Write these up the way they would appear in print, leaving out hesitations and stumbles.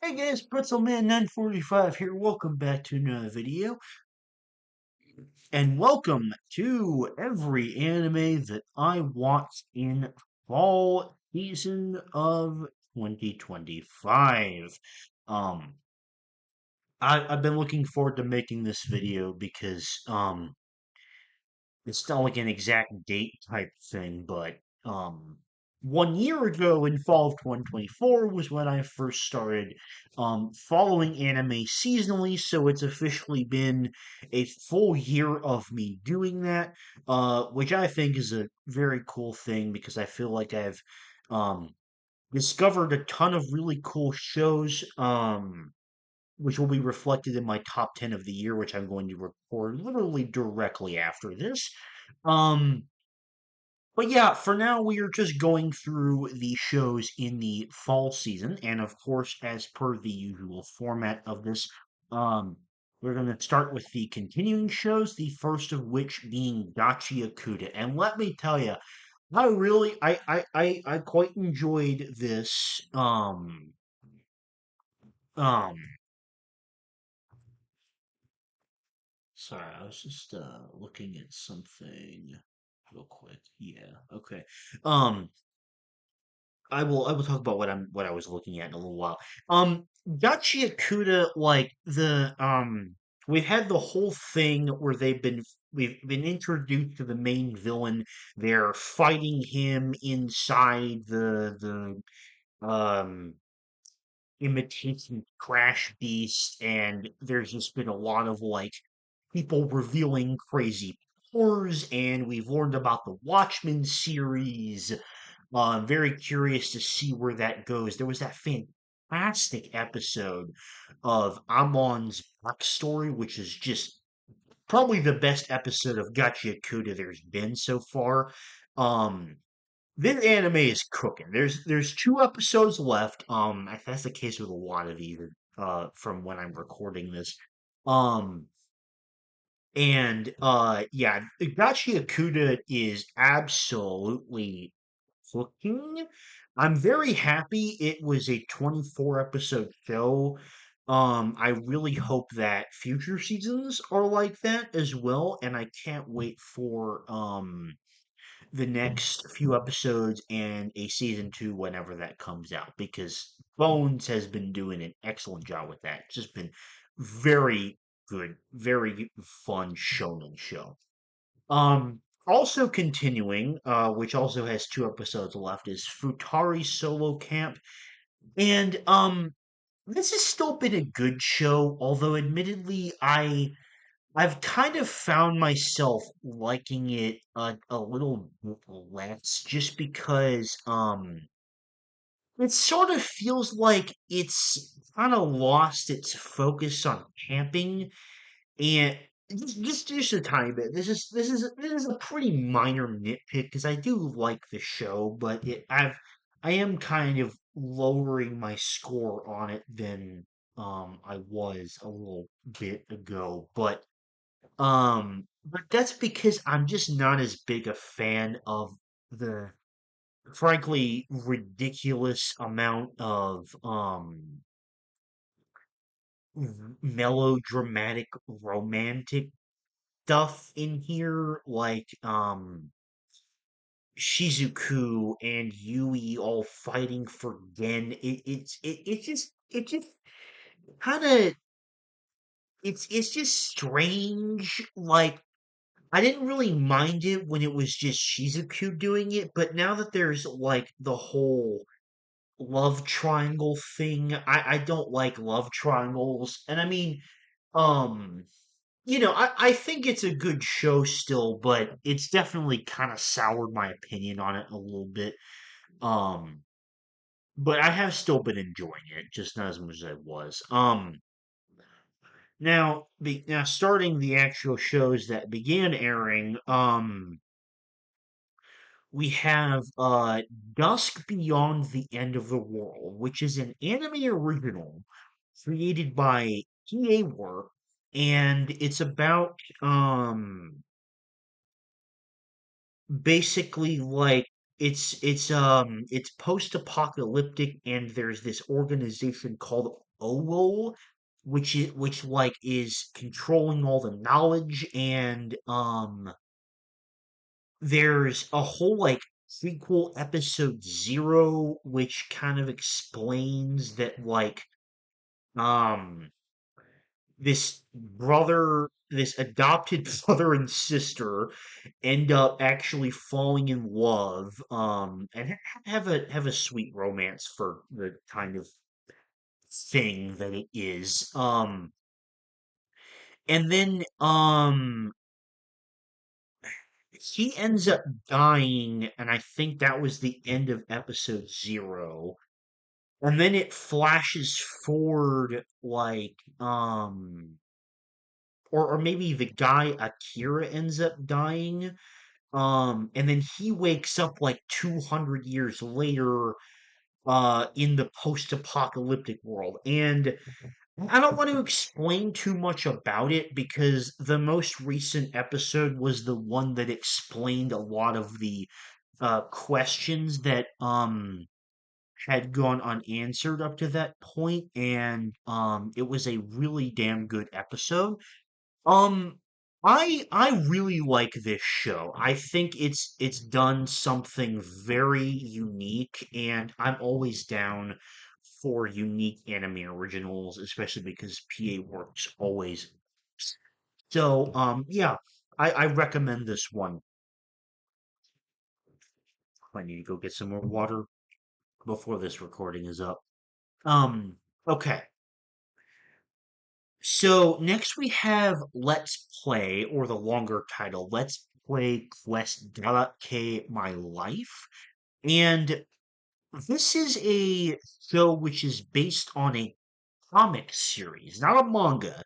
Hey guys, Pretzelman945 here. Welcome back to another video. And welcome to every anime that I watched in fall season of 2025. Um, I've been looking forward to making this video because it's not like an exact date type thing, but um 1 year ago in fall of 2024 was when I first started following anime seasonally, so it's officially been a full year of me doing that, which I think is a very cool thing because I feel like I've um discovered a ton of really cool shows, which will be reflected in my top 10 of the year, which I'm going to record literally directly after this. Um, but yeah, for now we are just going through the shows in the fall season, and of course, as per the usual format of this, um, we're going to start with the continuing shows. The first of which being Gachi Akuta, and let me tell you, I quite enjoyed this. Um, Sorry, I was just looking at something real quick. Yeah, okay. Um, I will talk about what I was looking at in a little while. Gachi Akuta, like we've had the whole thing where we've been introduced to the main villain. They're fighting him inside the imitation Crash Beast, and there's just been a lot of like people revealing crazy powers, and we've learned about the Watchmen series. I'm very curious to see where that goes. There was that fantastic episode of Amon's backstory, which is just probably the best episode of Gachiakuta there's been so far. Um, this anime is cooking. There's two episodes left. That's the case with a lot of these. From when I'm recording this. Um, yeah, Gachi Akuta is absolutely cooking. I'm very happy it was a 24 episode show. I really hope that future seasons are like that as well, and I can't wait for the next few episodes and a season two whenever that comes out, because Bones has been doing an excellent job with that. It's just been very good, very fun shonen show. Also continuing, which also has two episodes left, is Futari Solo Camp, and this has still been a good show, although admittedly I've kind of found myself liking it a little bit less, just because it sort of feels like it's kind of lost its focus on camping, and just a tiny bit. This is a pretty minor nitpick because I do like the show, but I am kind of lowering my score on it than I was a little bit ago, but that's because I'm just not as big a fan of the frankly ridiculous amount of melodramatic romantic stuff in here, like Shizuku and Yui all fighting for Gen. It just kind of it's just strange. Like, I didn't really mind it when it was just Shizuku doing it, but now that there's like the whole love triangle thing, I don't like love triangles. And I mean, um, I think it's a good show still, but it's definitely kind of soured my opinion on it a little bit. Um, but I have still been enjoying it, just not as much as I was. Now starting the actual shows that began airing, we have Dusk Beyond the End of the World, which is an anime original created by TA Work, and it's about basically like it's post-apocalyptic, and there's this organization called Owell, which like is controlling all the knowledge, and there's a whole like prequel episode zero, which kind of explains that like um this adopted brother and sister end up actually falling in love, and have a sweet romance for the kind of thing that it is. And then he ends up dying, and I think that was the end of episode zero. And then it flashes forward like or maybe the guy Akira ends up dying. And then he wakes up like 200 years later in the post-apocalyptic world. And I don't want to explain too much about it because the most recent episode was the one that explained a lot of the questions that had gone unanswered up to that point, and it was a really damn good episode. Um, I really like this show. I think it's done something very unique, and I'm always down for unique anime originals, especially because PA Works always. So, yeah, I recommend this one. I need to go get some more water before this recording is up. Okay. So next we have Let's Play, or the longer title, Let's Play Quest Galakke My Life. And this is a show which is based on a comic series, not a manga,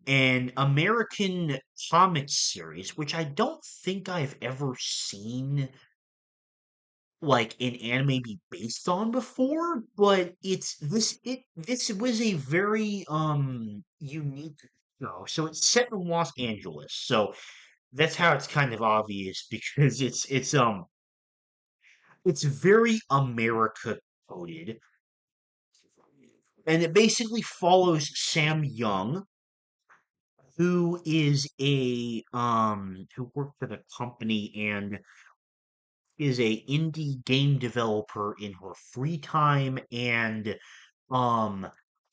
an American comic series, which I don't think I've ever seen like an anime be based on before, but this was a very unique show. So it's set in Los Angeles. So that's how it's kind of obvious because it's very America coded. And it basically follows Sam Young, who is a who worked for the company and is a indie game developer in her free time, and um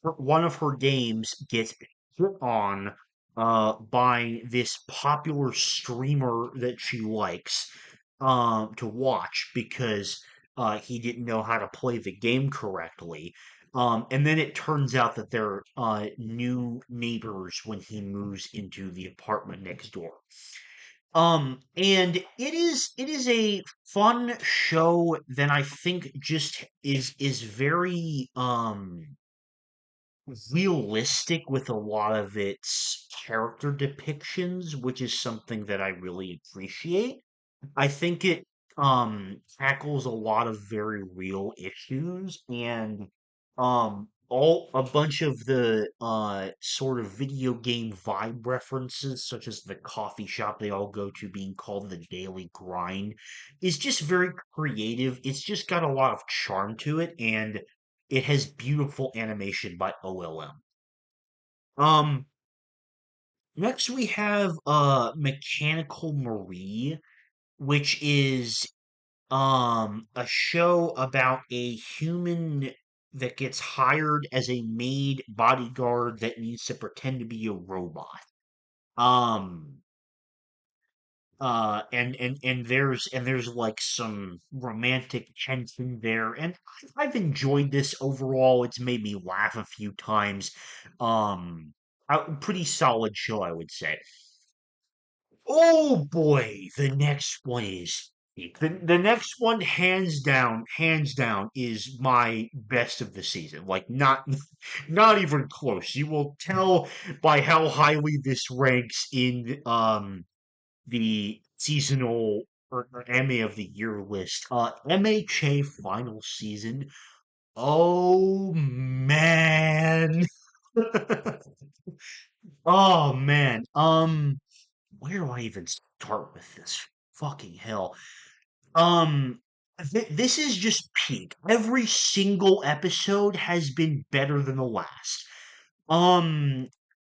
one of her games gets hit on by this popular streamer that she likes to watch because he didn't know how to play the game correctly. And then it turns out that they're new neighbors when he moves into the apartment next door. And it is a fun show that I think just is very realistic with a lot of its character depictions, which is something that I really appreciate. I think it tackles a lot of very real issues, and all a bunch of the sort of video game vibe references, such as the coffee shop they all go to being called the Daily Grind, is just very creative. It's just got a lot of charm to it, and it has beautiful animation by OLM. Um Next we have Mechanical Marie, which is a show about a human that gets hired as a maid bodyguard that needs to pretend to be a robot. Um and there's like some romantic tension there, and I've enjoyed this overall. It's made me laugh a few times. Pretty solid show, I would say. Oh boy, the next one is the next one, hands down, is my best of the season. Like not not even close. You will tell by how highly this ranks in the seasonal or Anime of the Year list. MHA final season. Oh man. Oh man. Where do I even start with this? Fucking hell. Um, This is just peak. Every single episode has been better than the last. Um,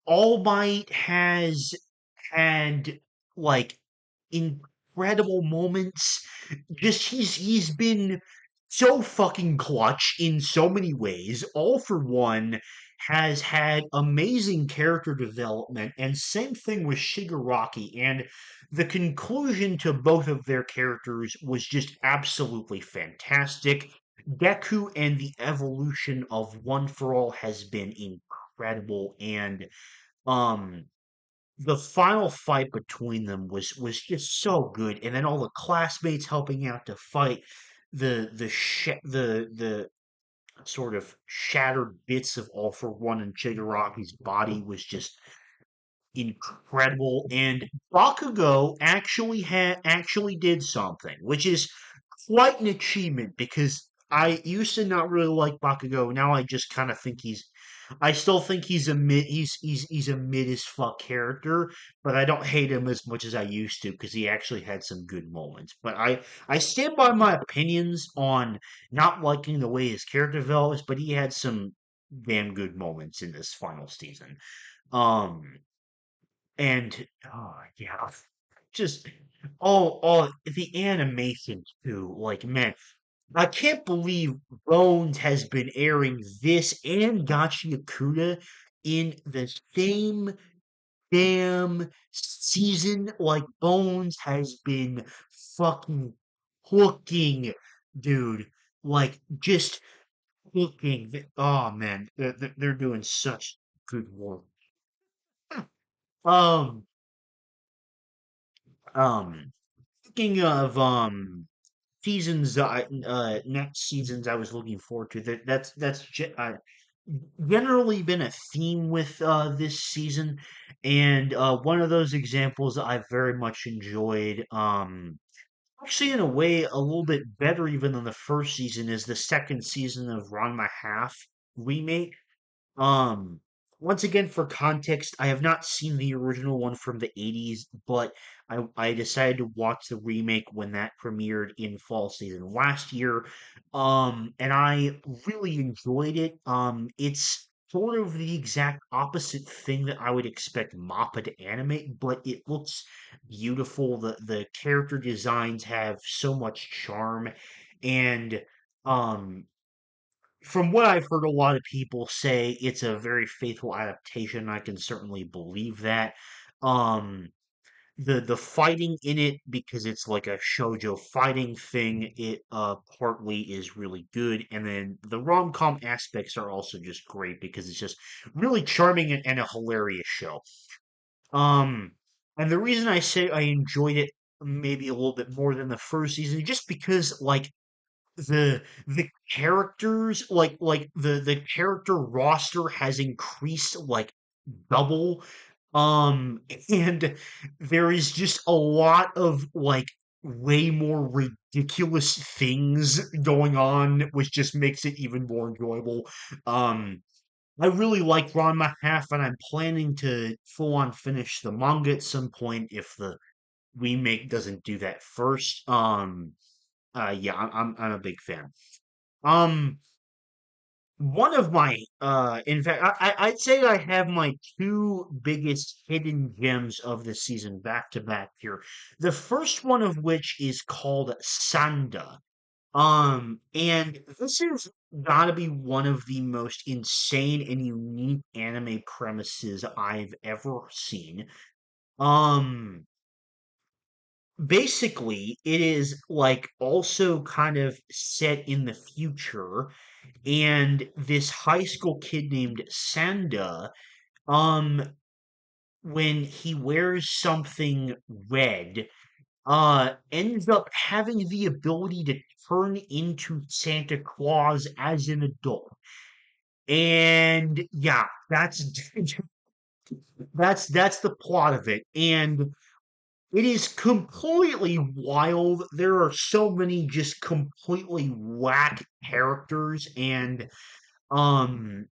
All Might has had like incredible moments. Just he's been so fucking clutch in so many ways. All for One has had amazing character development, and same thing with Shigaraki. And the conclusion to both of their characters was just absolutely fantastic. Deku and the evolution of One for All has been incredible, and um the final fight between them was just so good, and then all the classmates helping out to fight the sort of shattered bits of All for One and Chigaraki's body was just incredible. And Bakugo actually did something, which is quite an achievement because I used to not really like Bakugo. Now I just kind of think I still think he's a mid as fuck character, but I don't hate him as much as I used to because he actually had some good moments. But I stand by my opinions on not liking the way his character develops, but he had some damn good moments in this final season. Um, and oh yeah, just all the animation too. Like man, I can't believe Bones has been airing this and Gachi Yakuta in the same damn season. Like Bones has been fucking hooking, dude. Like just hooking. Oh man, they're doing such good work. Um, um. Speaking of seasons, next seasons I was looking forward to. That's generally been a theme with this season, and one of those examples I very much enjoyed. Actually, in a way, a little bit better even than the first season is the second season of Ranma Half remake. Um, Once again, for context, I have not seen the original one from the 80s, but I decided to watch the remake when that premiered in fall season last year. And I really enjoyed it. It's sort of the exact opposite thing that I would expect Mappa to animate, but it looks beautiful. The character designs have so much charm, and um from what I've heard a lot of people say, it's a very faithful adaptation. I can certainly believe that. Um, the fighting in it, because it's like a shoujo fighting thing, it partly is really good, and then the rom-com aspects are also just great because it's just really charming and a hilarious show. Um, and the reason I say I enjoyed it maybe a little bit more than the first season, just because like the characters like the character roster has increased like double, um and there is just a lot of like way more ridiculous things going on, which just makes it even more enjoyable. I really like Ranma Half, and I'm planning to full on finish the manga at some point if the remake doesn't do that first. Yeah, I'm a big fan. Um, One of my, in fact, I'd say I have my two biggest hidden gems of the season back to back here. The first one of which is called Sanda. And this is gotta be one of the most insane and unique anime premises I've ever seen. Um, Basically, it is like also kind of set in the future, and this high school kid named Sanda, um, when he wears something red, ends up having the ability to turn into Santa Claus as an adult. And yeah, that's the plot of it. And it is completely wild. There are so many just completely whack characters, um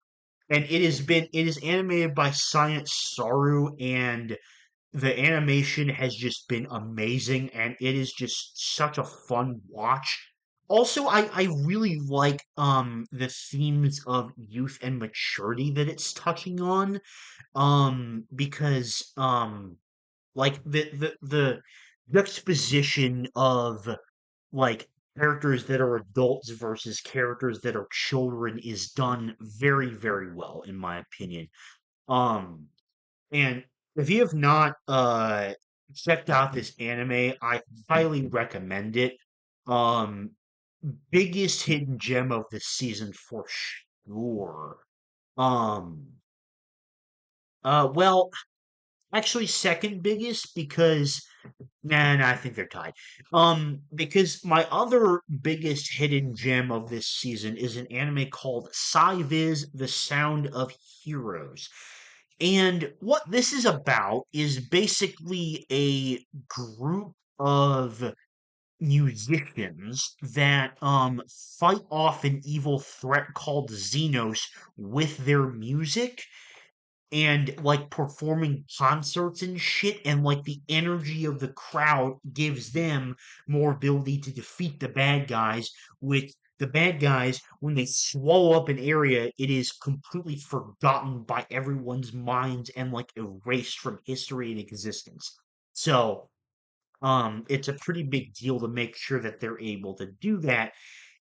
and it is animated by Science Saru, and the animation has just been amazing, and it is just such a fun watch. Also, I really like the themes of youth and maturity that it's touching on. Because like the juxtaposition of like characters that are adults versus characters that are children is done very, very well, in my opinion. Um, and if you have not checked out this anime, I highly recommend it. Um, Biggest hidden gem of the season for sure. Um, well, actually, second biggest because nah, I think they're tied. Because my other biggest hidden gem of this season is an anime called Cyviz: The Sound of Heroes. And what this is about is basically a group of musicians that fight off an evil threat called Xenos with their music and like performing concerts and shit, and like the energy of the crowd gives them more ability to defeat the bad guys. With the bad guys, when they swallow up an area, it is completely forgotten by everyone's minds and like erased from history and existence. So it's a pretty big deal to make sure that they're able to do that.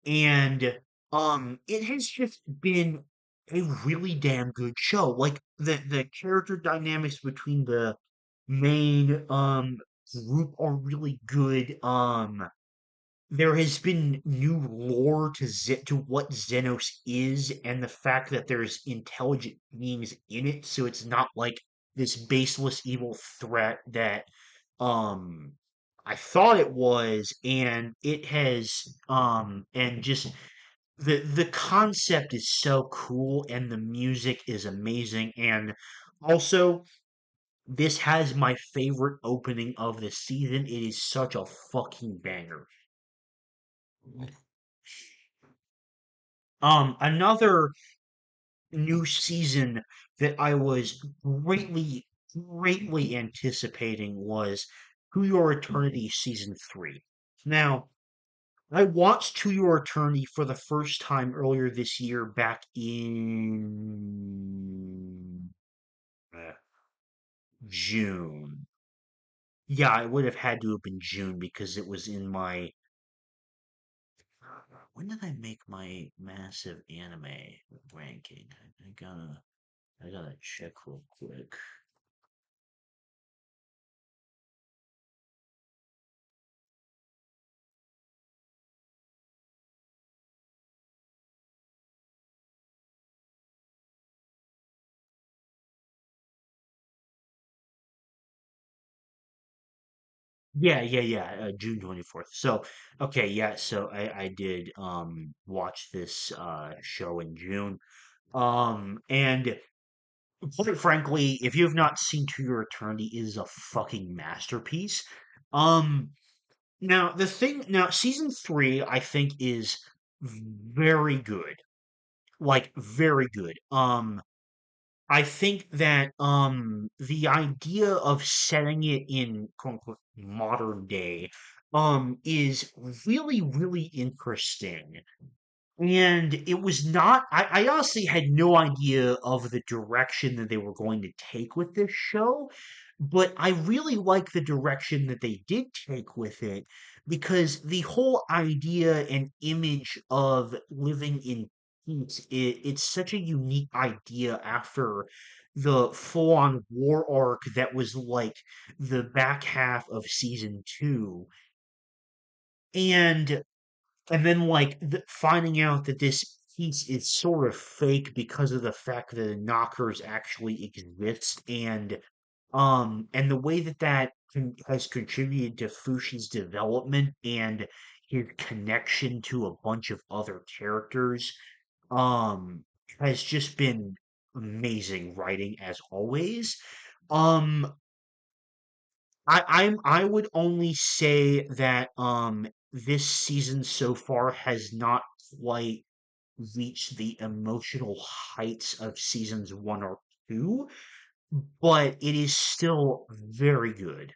And it has just been a really damn good show. Like the character dynamics between the main group are really good. There has been new lore to what Xenos is, and the fact that there's intelligent beings in it, so it's not like this baseless evil threat that um I thought it was, and it has and just the concept is so cool and the music is amazing, and also this has my favorite opening of the season. It is such a fucking banger. Another new season that I was greatly anticipating was To Your Eternity season 3. Now, I watched To Your Eternity for the first time earlier this year back in June. Yeah, it would have had to have been June because it was in my. When did I make my massive anime ranking? I gotta check real quick. Yeah. June 24th. So, okay, yeah. So I did watch this show in June. And quite frankly, if you have not seen To Your Eternity, it is a fucking masterpiece. Um, now season 3, I think, is very good. Like very good. I think that the idea of setting it in quote unquote modern day is really interesting. And it was not, I honestly had no idea of the direction that they were going to take with this show, but I really like the direction that they did take with it because the whole idea and image of living in peace, it's such a unique idea after the full-on war arc that was like the back half of season 2. And then, like, finding out that this piece is sort of fake because of the fact that the knockers actually exist, and the way that has contributed to Fushi's development and his connection to a bunch of other characters, um, has just been amazing writing as always. Um, I would only say that this season so far has not quite reached the emotional heights of seasons 1 or 2, but it is still very good.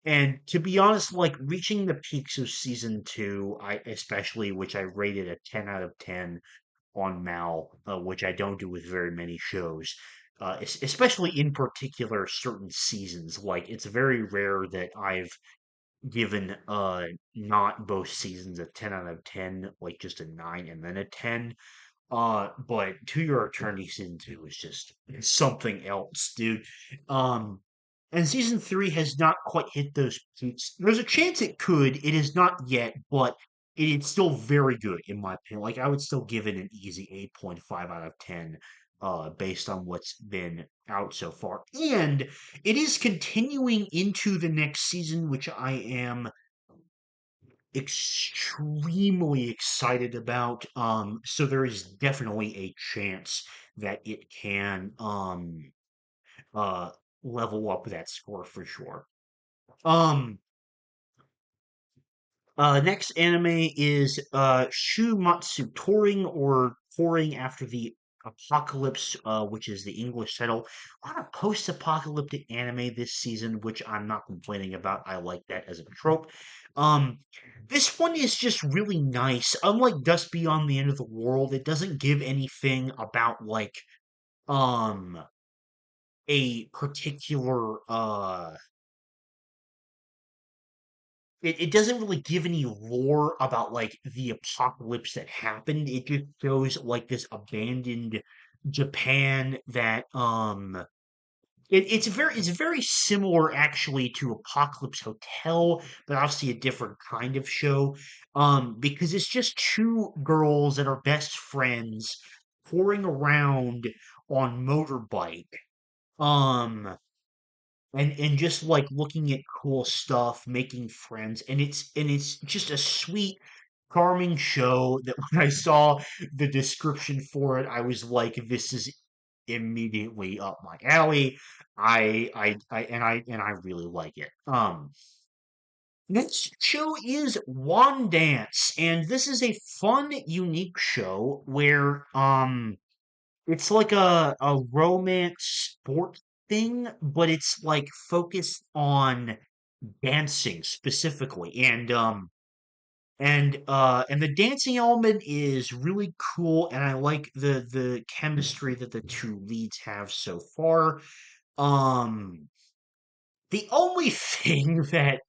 And to be honest, like reaching the peaks of season two, I especially which I rated a 10 out of 10 on Mal, which I don't do with very many shows. Especially in particular certain seasons. Like it's very rare that I've given not both seasons a 10 out of 10, like just a 9 and then a 10. But To Your Eternity season two is just something else, dude. Um, and season three has not quite hit those peaks. There's a chance it could. It is not yet, but it's still very good in my opinion. Like I would still give it an easy 8.5 out of 10, based on what's been out so far. And it is continuing into the next season, which I am extremely excited about. So there is definitely a chance that it can uh level up that score for sure. Um Next anime is Shumatsu Touring or Touring After the Apocalypse, which is the English title. A lot of post-apocalyptic anime this season, which I'm not complaining about. I like that as a trope. Um, this one is just really nice. Unlike Dust Beyond the End of the World, it doesn't give anything about like um a particular it doesn't really give any lore about like the apocalypse that happened. It just shows like this abandoned Japan that it's very similar actually to Apocalypse Hotel, but obviously a different kind of show. Because it's just two girls that are best friends touring around on motorbike. Um and just like looking at cool stuff, making friends, and it's just a sweet, charming show that when I saw the description for it, I was like, this is immediately up my alley. I really like it. Next show is One Dance, and this is a fun, unique show where it's like a romance sport thing, but it's like focused on dancing specifically. And the dancing element is really cool and I like the chemistry that the two leads have so far. Um the only thing that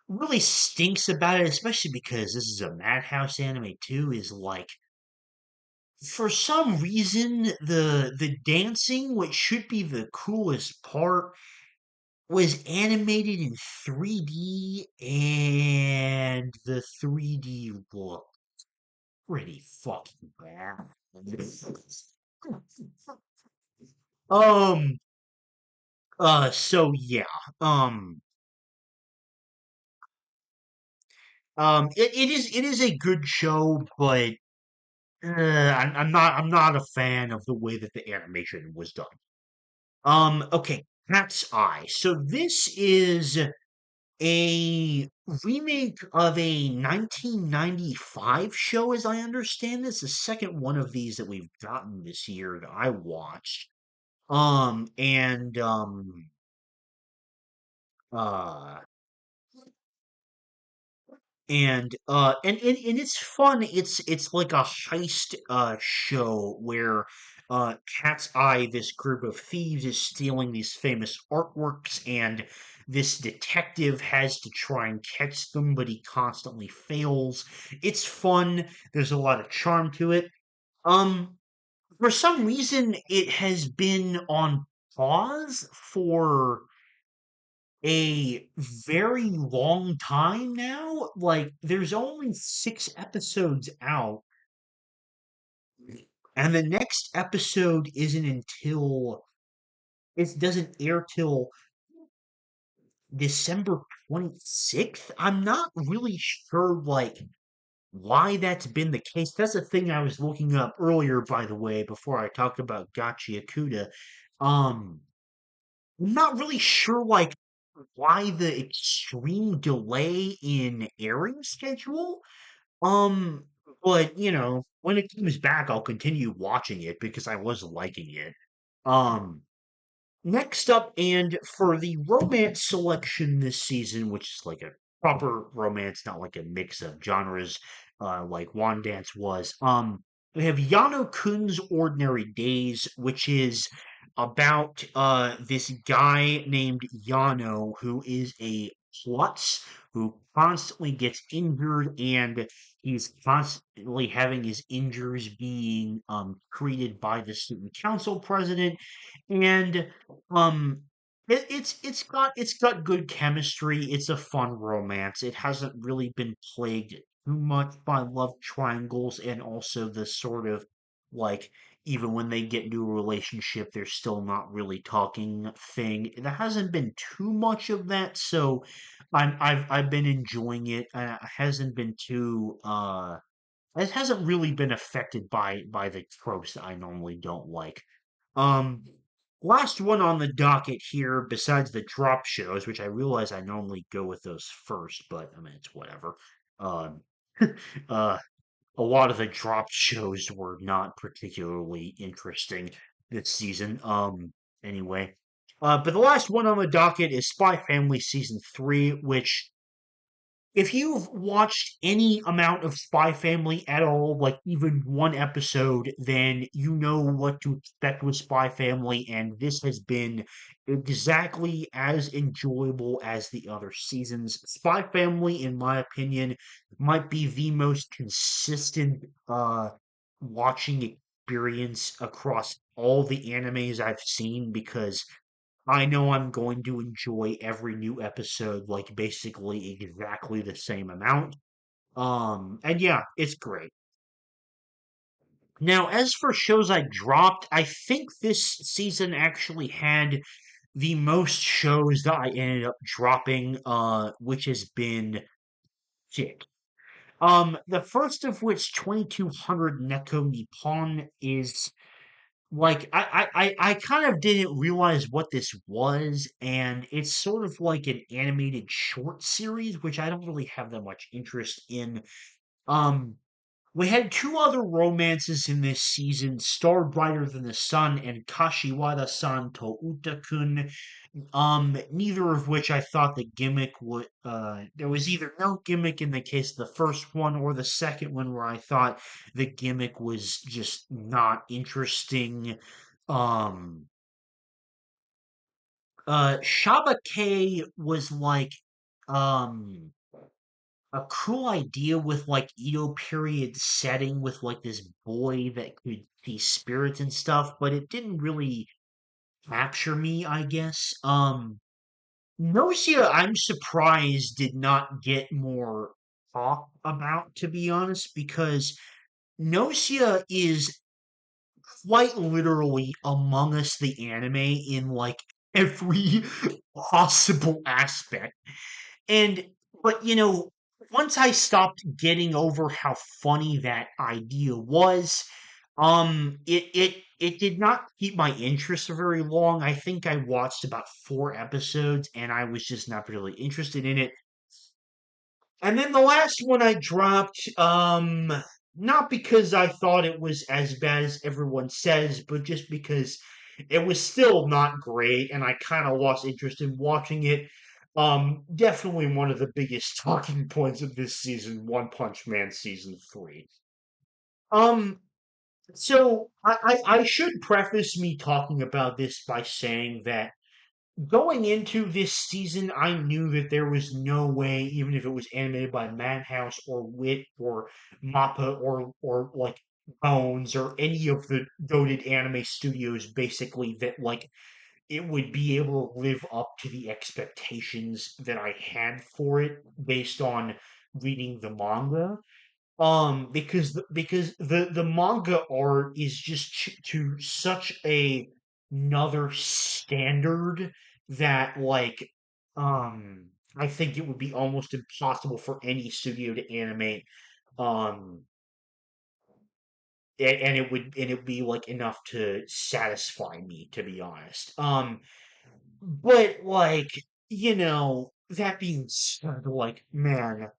really stinks about it, especially because this is a Madhouse anime too, is like for some reason the dancing, which should be the coolest part, was animated in 3D and the 3D looked pretty fucking bad. um so yeah. Um it is a good show, but I'm not a fan of the way that the animation was done. Okay, Cat's Eye. So this is a remake of a 1995 show, as I understand this. The second one of these that we've gotten this year that I watched. And uh and it's fun. It's like a heist show where Cat's Eye, this group of thieves, is stealing these famous artworks, and this detective has to try and catch them, but he constantly fails. It's fun. There's a lot of charm to it. Um, for some reason, it has been on pause for a very long time now. Like, there's only 6 episodes out, and the next episode isn't until it doesn't air till December 26th. I'm not really sure, like, why that's been the case. That's the thing I was looking up earlier, by the way, before I talked about Gachi Akuda. Um, I'm not really sure, like, why the extreme delay in airing schedule. Um, but when it comes back, I'll continue watching it because I was liking it. Um, Next up, and for the romance selection this season, which is like a proper romance, not like a mix of genres, like Dance was. We have Yano Kun's Ordinary Days, which is about this guy named Yano who is a klutz who constantly gets injured, and he's constantly having his injuries being treated by the student council president. And it's got good chemistry. It's a fun romance. It hasn't really been plagued too much by love triangles, and also the sort of like, even when they get into a relationship, they're still not really talking thing. There hasn't been too much of that, so I've been enjoying it. It hasn't been too it hasn't really been affected by the tropes that I normally don't like. Um, Last one on the docket here, besides the drop shows, which I realize I normally go with those first, but I mean it's whatever. Um, uh, a lot of the drop shows were not particularly interesting this season. Anyway, but the last one on the docket is Spy Family season 3, which, if you've watched any amount of Spy Family at all, like even one episode, then you know what to expect with Spy Family, and this has been exactly as enjoyable as the other seasons. Spy Family, in my opinion, might be the most consistent watching experience across all the animes I've seen, because I know I'm going to enjoy every new episode like basically exactly the same amount. And yeah, it's great. Now, as for shows I dropped, I think this season actually had the most shows that I ended up dropping, which has been six. The first of which, 2200 Neko Nippon, is like, I kind of didn't realize what this was, and it's sort of like an animated short series, which I don't really have that much interest in. Um, we had two other romances in this season: Star Brighter Than the Sun and Kashiwada-san to Utakun. Neither of which I thought the gimmick would. There was either no gimmick in the case of the first one or the second one, where I thought the gimmick was just not interesting. Um, Shaba K was like, um, a cool idea with like Edo period setting with like this boy that could see spirits and stuff, but it didn't really capture me, I guess. Nausea, I'm surprised did not get more talk about, to be honest, because Nausea is quite literally Among Us the anime in like every possible aspect. And, but once I stopped getting over how funny that idea was, it did not keep my interest for very long. I think I watched about 4 episodes and I was just not really interested in it. And then the last one I dropped, not because I thought it was as bad as everyone says, but just because it was still not great, and I kind of lost interest in watching it. Definitely one of the biggest talking points of this season, One Punch Man season 3. Um, so I should preface me talking about this by saying that going into this season, I knew that there was no way, even if it was animated by Madhouse or Wit or Mappa or like Bones or any of the goated anime studios, basically, that like it would be able to live up to the expectations that I had for it based on reading the manga. Because the manga art is just to such another standard that, like, I think it would be almost impossible for any studio to animate, um and it would be like enough to satisfy me, to be honest. But like, that being said, like, man,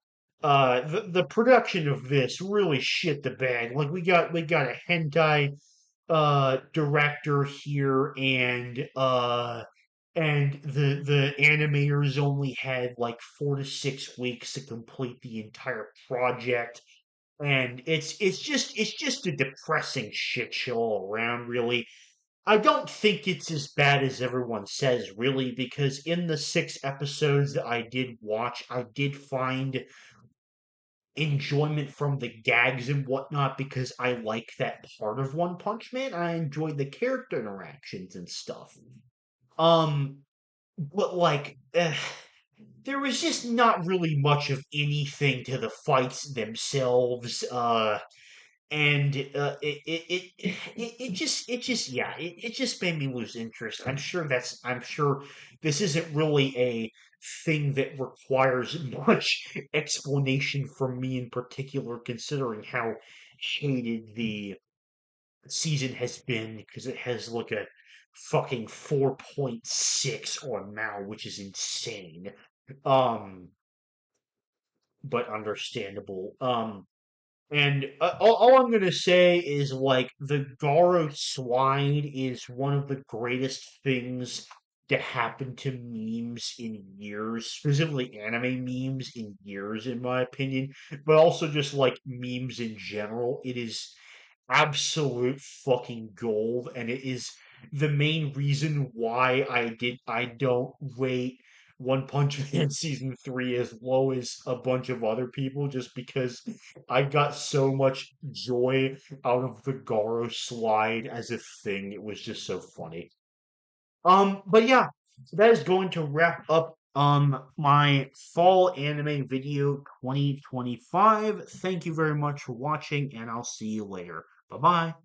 the production of this really shit the bed. Like, we got a hentai director here, and the animators only had like 4 to 6 weeks to complete the entire project, and it's just a depressing shit show all around, really. I don't think it's as bad as everyone says, really, because in the 6 episodes that I did watch, I did find enjoyment from the gags and whatnot because I like that part of One Punch Man. I enjoyed the character interactions and stuff. Um, but like, there was just not really much of anything to the fights themselves. And it just yeah, it just made me lose interest. I'm sure this isn't really a thing that requires much explanation from me in particular, considering how hated the season has been, because it has like a fucking 4.6 on Mao, which is insane. Um, but understandable. And all I'm gonna say is like the Garo slide is one of the greatest things to happen to memes in years, specifically anime memes in years, in my opinion, but also just like memes in general. It is absolute fucking gold, and it is the main reason why I don't rate One Punch Man season 3 as low as a bunch of other people, just because I got so much joy out of the Garo slide as a thing. It was just so funny. But yeah, that is going to wrap up my fall anime video 2025. Thank you very much for watching, and I'll see you later. Bye bye.